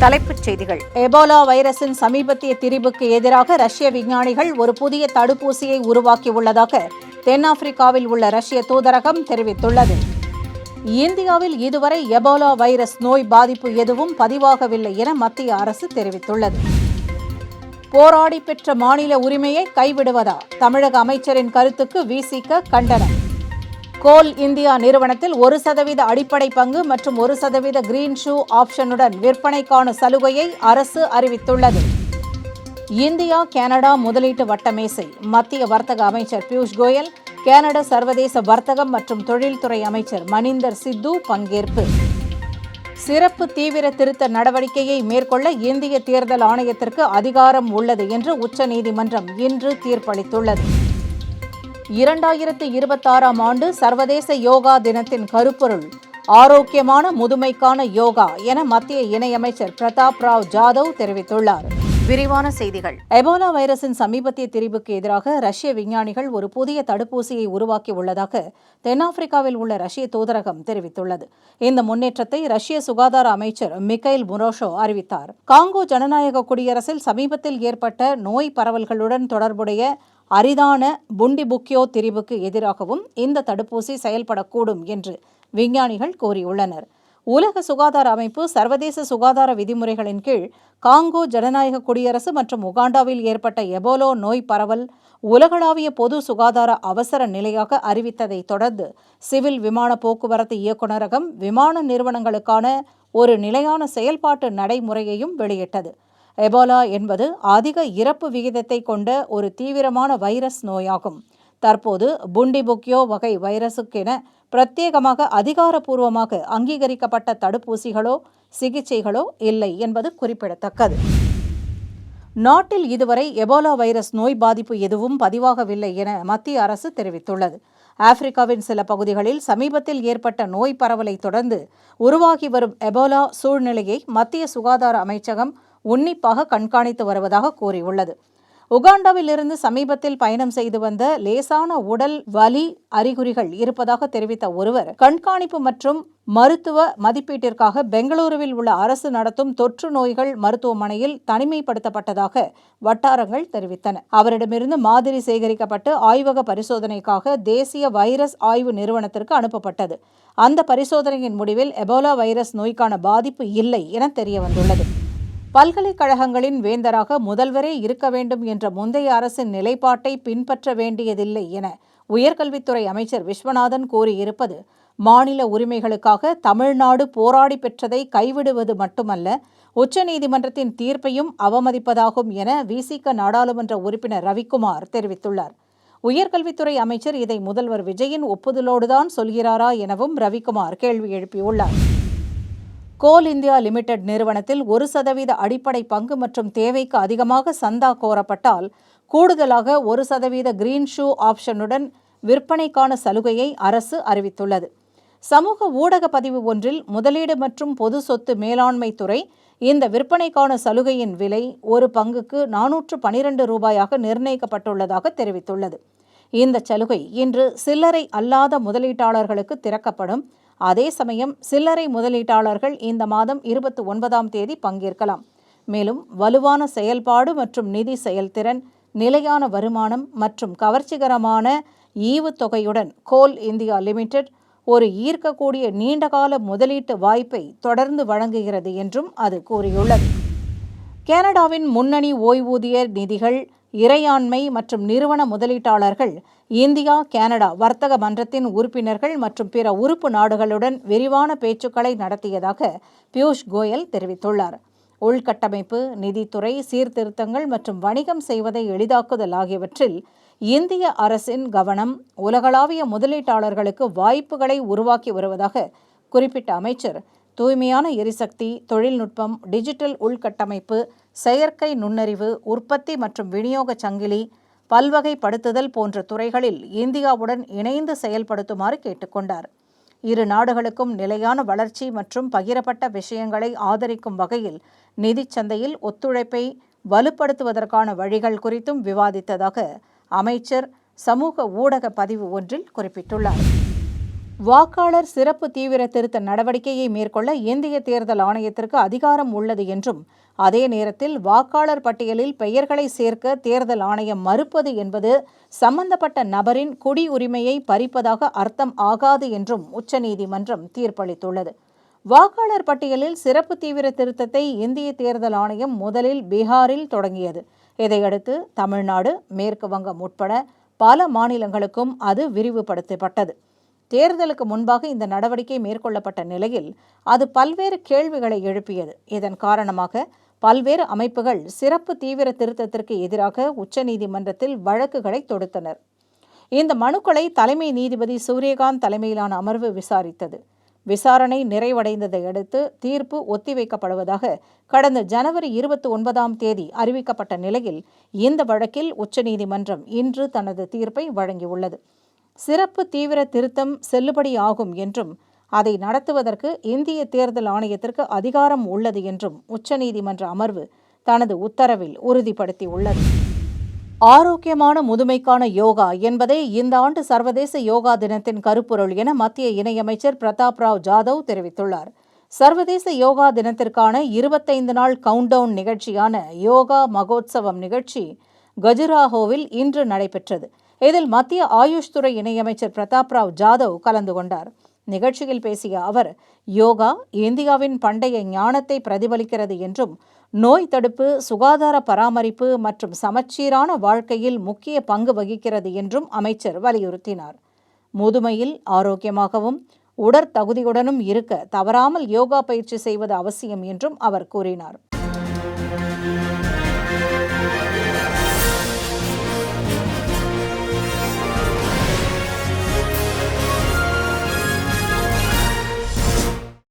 தலைப்புச் செய்திகள். எபோலா வைரஸின் சமீபத்திய திரிபுக்கு எதிராக ரஷ்ய விஞ்ஞானிகள் ஒரு புதிய தடுப்பூசியை உருவாக்கியுள்ளதாக தென்னாப்பிரிக்காவில் உள்ள ரஷ்ய தூதரகம் தெரிவித்துள்ளது. இந்தியாவில் இதுவரை எபோலா வைரஸ் நோய் பாதிப்பு எதுவும் பதிவாகவில்லை என மத்திய அரசு தெரிவித்துள்ளது. போராடி பெற்ற மாநில உரிமையை கைவிடுவதா? தமிழக அமைச்சரின் கருத்துக்கு விசிக கண்டனம். கோல் இந்தியா நிறுவனத்தில் 1% அடிப்படை பங்கு மற்றும் 1% கிரீன் ஷூ ஆப்ஷனுடன் விற்பனைக்கான சலுகையை அரசு அறிவித்துள்ளது. இந்தியா கனடா முதலீட்டு வட்டமேசை. மத்திய வர்த்தக அமைச்சர் பியூஷ் கோயல், கனடா சர்வதேச வர்த்தகம் மற்றும் தொழில்துறை அமைச்சர் மணிந்தர் சித்து பங்கேற்பு. சிறப்பு தீவிர திருத்த நடவடிக்கையை மேற்கொள்ள இந்திய தேர்தல் ஆணையத்திற்கு அதிகாரம் உள்ளது என்று உச்சநீதிமன்றம் இன்று தீர்ப்பளித்துள்ளது. 2026ஆம் ஆண்டு சர்வதேச யோகா தினத்தின் கருப்பொருள் ஆரோக்கியமான முதுமைக்கான யோகா என மத்திய இணையமைச்சர் பிரதாப் ராவ் ஜாதவ் தெரிவித்துள்ளார். விரிவான செய்திகள். எபோலா வைரஸின் சமீபத்திய திரிபுக்கு எதிராக ரஷ்ய விஞ்ஞானிகள் ஒரு புதிய தடுப்பூசியை உருவாக்கியுள்ளதாக தென்னாப்பிரிக்காவில் உள்ள ரஷ்ய தூதரகம் தெரிவித்துள்ளது. இந்த முன்னேற்றத்தை ரஷ்ய சுகாதார அமைச்சர் மிகைல் முரோஷோ அறிவித்தார். காங்கோ ஜனநாயக குடியரசில் சமீபத்தில் ஏற்பட்ட நோய் பரவல்களுடன் தொடர்புடைய அரிதான புண்டிபுக்கியோ திரிபுக்கு எதிராகவும் இந்த தடுப்பூசி செயல்படக்கூடும் என்று விஞ்ஞானிகள் கூறியுள்ளனர். உலக சுகாதார அமைப்பு சர்வதேச சுகாதார விதிமுறைகளின் கீழ் காங்கோ ஜனநாயக குடியரசு மற்றும் உகாண்டாவில் ஏற்பட்ட எபோலா நோய் பரவல் உலகளாவிய பொது சுகாதார அவசர நிலையாக அறிவித்ததை தொடர்ந்து சிவில் விமான போக்குவரத்து இயக்குநரகம் விமான நிறுவனங்களுக்கான ஒரு நிலையான செயல்பாட்டு நடைமுறையையும் வெளியிட்டது. எபோலா என்பது அதிக இறப்பு விகிதத்தை கொண்ட ஒரு தீவிரமான வைரஸ் நோயாகும். தற்போது புண்டிபுக்கியோ வகை வைரசுக்கென பிரத்யேகமாக அதிகாரப்பூர்வமாக அங்கீகரிக்கப்பட்ட தடுப்பூசிகளோ சிகிச்சைகளோ இல்லை என்பது குறிப்பிடத்தக்கது. நாட்டில் இதுவரை எபோலா வைரஸ் நோய் பாதிப்பு எதுவும் பதிவாகவில்லை என மத்திய அரசு தெரிவித்துள்ளது. ஆப்பிரிக்காவின் சில பகுதிகளில் சமீபத்தில் ஏற்பட்ட நோய் பரவலை தொடர்ந்து உருவாகி வரும் எபோலா சூழ்நிலையை மத்திய சுகாதார அமைச்சகம் உன்னிப்பாக கண்காணித்து வருவதாக கூறியுள்ளது. உகாண்டாவிலிருந்து சமீபத்தில் பயணம் செய்து வந்த லேசான உடல் வலி அறிகுறிகள் இருப்பதாக தெரிவித்த ஒருவர் கண்காணிப்பு மற்றும் மருத்துவ மதிப்பீட்டிற்காக பெங்களூருவில் உள்ள அரசு நடத்தும் தொற்று நோய்கள் மருத்துவமனையில் தனிமைப்படுத்தப்பட்டதாக வட்டாரங்கள் தெரிவித்தன. அவரிடமிருந்து மாதிரி சேகரிக்கப்பட்டு ஆய்வக பரிசோதனைக்காக தேசிய வைரஸ் ஆய்வு நிறுவனத்திற்கு அனுப்பப்பட்டது. அந்த பரிசோதனையின் முடிவில் எபோலா வைரஸ் நோய்க்கான பாதிப்பு இல்லை என தெரியவந்துள்ளது. பல்கலைக்கழகங்களின் வேந்தராக முதல்வரே இருக்க வேண்டும் என்ற முந்தைய அரசின் நிலைப்பாட்டை பின்பற்ற வேண்டியதில்லை என உயர்கல்வித்துறை அமைச்சர் விஸ்வநாதன் கூறியிருப்பது மாநில உரிமைகளுக்காக தமிழ்நாடு போராடி பெற்றதை கைவிடுவது மட்டுமல்ல, உச்சநீதிமன்றத்தின் தீர்ப்பையும் அவமதிப்பதாகும் என விசிக நாடாளுமன்ற உறுப்பினர் ரவிக்குமார் தெரிவித்துள்ளார். உயர்கல்வித்துறை அமைச்சர் இதை முதல்வர் விஜயின் ஒப்புதலோடுதான் சொல்கிறாரா எனவும் ரவிக்குமார் கேள்வி எழுப்பியுள்ளார். கோல் இந்தியா லிமிடெட் நிறுவனத்தில் 1% அடிப்படை பங்கு மற்றும் தேவைக்கு அதிகமாக சந்தா கோரப்பட்டால் கூடுதலாக 1% கிரீன் ஷூ ஆப்ஷனுடன் விற்பனைக்கான சலுகையை அரசு அறிவித்துள்ளது. சமூக ஊடக பதிவு ஒன்றில் முதலீடு மற்றும் பொது சொத்து மேலாண்மை துறை இந்த விற்பனைக்கான சலுகையின் விலை ஒரு பங்குக்கு 412 ரூபாயாக நிர்ணயிக்கப்பட்டுள்ளதாக தெரிவித்துள்ளது. இந்த சலுகை இன்று சில்லறை அல்லாத முதலீட்டாளர்களுக்கு திறக்கப்படும். அதே சமயம் சில்லறை முதலீட்டாளர்கள் இந்த மாதம் 29ஆம் தேதி பங்கேற்கலாம். மேலும் வலுவான செயல்பாடு மற்றும் நிதி செயல்திறன், நிலையான வருமானம் மற்றும் கவர்ச்சிகரமான ஈவுத்தொகையுடன் கோல் இந்தியா லிமிடெட் ஒரு ஈர்க்கக்கூடிய நீண்டகால முதலீட்டு வாய்ப்பை தொடர்ந்து வழங்குகிறது என்றும் அது கூறியுள்ளது. கனடாவின் முன்னணி ஓய்வூதிய நிதிகள், இறையாண்மை மற்றும் நிறுவன முதலீட்டாளர்கள் இந்தியா கனடா வர்த்தக மன்றத்தின் உறுப்பினர்கள் மற்றும் பிற உறுப்பு நாடுகளுடன் விரிவான பேச்சுக்களை நடத்தியதாக பியூஷ் கோயல் தெரிவித்துள்ளார். உள்கட்டமைப்பு, நிதித்துறை சீர்திருத்தங்கள் மற்றும் வணிகம் செய்வதை எளிதாக்குதல் ஆகியவற்றில் இந்திய அரசின் கவனம் உலகளாவிய முதலீட்டாளர்களுக்கு வாய்ப்புகளை உருவாக்கி வருவதாக குறிப்பிட்ட அமைச்சர், தூய்மையான எரிசக்தி, தொழில்நுட்பம், டிஜிட்டல் உள்கட்டமைப்பு, செயற்கை நுண்ணறிவு, உற்பத்தி மற்றும் விநியோக சங்கிலி, பல்வகைப்படுத்துதல் போன்ற துறைகளில் இந்தியாவுடன் இணைந்து செயல்படுத்துமாறு கேட்டுக்கொண்டார். இரு நாடுகளுக்கும் நிலையான வளர்ச்சி மற்றும் பகிரப்பட்ட விஷயங்களை ஆதரிக்கும் வகையில் நிதிச் சந்தையில் ஒத்துழைப்பை வலுப்படுத்துவதற்கான வழிகள் குறித்தும் விவாதித்ததாக அமைச்சர் சமூக ஊடக பதிவு ஒன்றில் குறிப்பிட்டுள்ளார். வாக்காளர் சிறப்பு தீவிர திருத்த நடவடிக்கையை மேற்கொள்ள இந்திய தேர்தல் ஆணையத்திற்கு அதிகாரம் உள்ளது என்றும், அதே நேரத்தில் வாக்காளர் பட்டியலில் பெயர்களை சேர்க்க தேர்தல் ஆணையம் மறுப்பது என்பது சம்பந்தப்பட்ட நபரின் குடியுரிமையை பறிப்பதாக அர்த்தம் ஆகாது என்றும் உச்சநீதிமன்றம் தீர்ப்பளித்துள்ளது. வாக்காளர் பட்டியலில் சிறப்பு தீவிர திருத்தத்தை இந்திய தேர்தல் ஆணையம் முதலில் பீகாரில் தொடங்கியது. இதையடுத்து தமிழ்நாடு, மேற்கு வங்கம் உட்பட பல மாநிலங்களுக்கும் அது விரிவுபடுத்தப்பட்டது. தேர்தலுக்கு முன்பாக இந்த நடவடிக்கை மேற்கொள்ளப்பட்ட நிலையில் அது பல்வேறு கேள்விகளை எழுப்பியது. இதன் காரணமாக பல்வேறு அமைப்புகள் சிறப்பு தீவிர திருத்தத்திற்கு எதிராக உச்சநீதிமன்றத்தில் வழக்குகளை தொடுத்தனர். இந்த மனுக்களை தலைமை நீதிபதி சூரியகாந்த் தலைமையிலான அமர்வு விசாரித்தது. விசாரணை நிறைவடைந்ததை அடுத்து தீர்ப்பு ஒத்திவைக்கப்படுவதாக கடந்த ஜனவரி 29 அறிவிக்கப்பட்ட நிலையில் இந்த வழக்கில் உச்சநீதிமன்றம் இன்று தனது தீர்ப்பை வழங்கியுள்ளது. சிறப்பு தீவிர திருத்தம் செல்லுபடியாகும் என்றும், அதை நடத்துவதற்கு இந்திய தேர்தல் ஆணையத்திற்கு அதிகாரம் உள்ளது என்றும் உச்சநீதிமன்ற அமர்வு தனது உத்தரவில் உறுதிப்படுத்தியுள்ளது. ஆரோக்கியமான முதுமைக்கான யோகா என்பதே இந்த ஆண்டு சர்வதேச யோகா தினத்தின் கருப்பொருள் என மத்திய இணையமைச்சர் பிரதாப் ராவ் ஜாதவ் தெரிவித்துள்ளார். சர்வதேச யோகா தினத்திற்கான 25 நாள் கவுண்டவுன் நிகழ்ச்சியான யோகா மகோத்சவம் நிகழ்ச்சி கஜுராஹோவில் இன்று நடைபெற்றது. இதில் மத்திய ஆயுஷ் துறை இணையமைச்சர் பிரதாப் ராவ் ஜாதவ் கலந்து கொண்டார். நிகழ்ச்சியில் பேசிய அவர், யோகா இந்தியாவின் பண்டைய ஞானத்தை பிரதிபலிக்கிறது என்றும், நோய் தடுப்பு, சுகாதார பராமரிப்பு மற்றும் சமச்சீரான வாழ்க்கையில் முக்கிய பங்கு வகிக்கிறது என்றும் அமைச்சர் வலியுறுத்தினார். முதுமையில் ஆரோக்கியமாகவும் உடற்தகுதியுடனும் இருக்க தவறாமல் யோகா பயிற்சி செய்வது அவசியம் என்றும் அவர் கூறினார்.